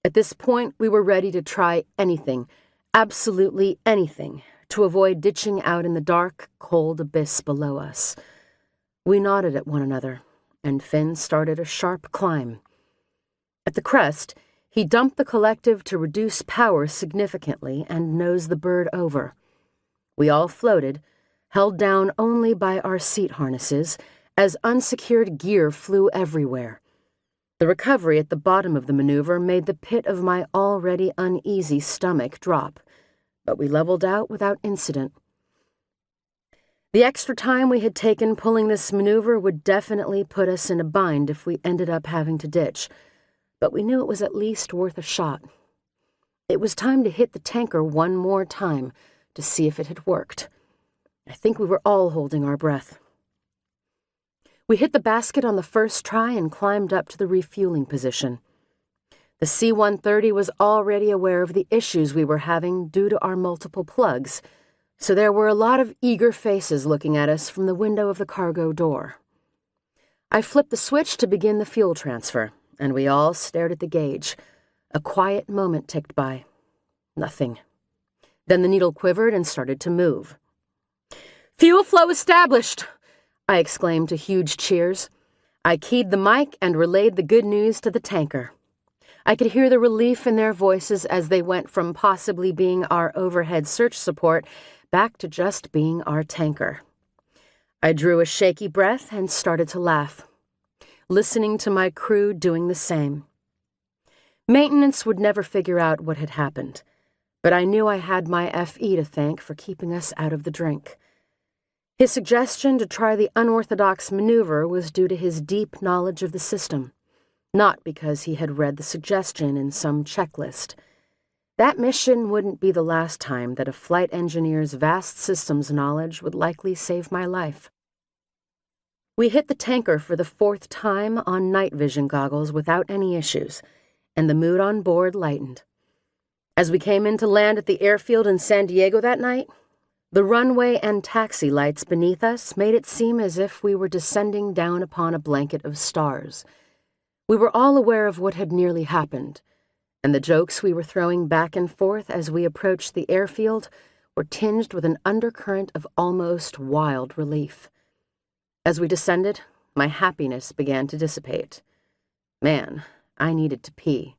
At this point, we were ready to try anything, absolutely anything, to avoid ditching out in the dark, cold abyss below us. We nodded at one another, and Finn started a sharp climb. At the crest, he dumped the collective to reduce power significantly and nosed the bird over. We all floated, held down only by our seat harnesses, as unsecured gear flew everywhere. The recovery at the bottom of the maneuver made the pit of my already uneasy stomach drop, but we leveled out without incident. The extra time we had taken pulling this maneuver would definitely put us in a bind if we ended up having to ditch, but we knew it was at least worth a shot. It was time to hit the tanker one more time to see if it had worked. I think we were all holding our breath. We hit the basket on the first try and climbed up to the refueling position. The C-130 was already aware of the issues we were having due to our multiple plugs, so there were a lot of eager faces looking at us from the window of the cargo door. I flipped the switch to begin the fuel transfer, and we all stared at the gauge. A quiet moment ticked by. Nothing. Then the needle quivered and started to move. "Fuel flow established!" I exclaimed to huge cheers. I keyed the mic and relayed the good news to the tanker. I could hear the relief in their voices as they went from possibly being our overhead search support back to just being our tanker. I drew a shaky breath and started to laugh, listening to my crew doing the same. Maintenance would never figure out what had happened, but I knew I had my FE to thank for keeping us out of the drink. His suggestion to try the unorthodox maneuver was due to his deep knowledge of the system, not because he had read the suggestion in some checklist. That mission wouldn't be the last time that a flight engineer's vast systems knowledge would likely save my life. We hit the tanker for the 4th time on night vision goggles without any issues, and the mood on board lightened. As we came in to land at the airfield in San Diego that night, the runway and taxi lights beneath us made it seem as if we were descending down upon a blanket of stars. We were all aware of what had nearly happened, and the jokes we were throwing back and forth as we approached the airfield were tinged with an undercurrent of almost wild relief. As we descended, my happiness began to dissipate. Man, I needed to pee.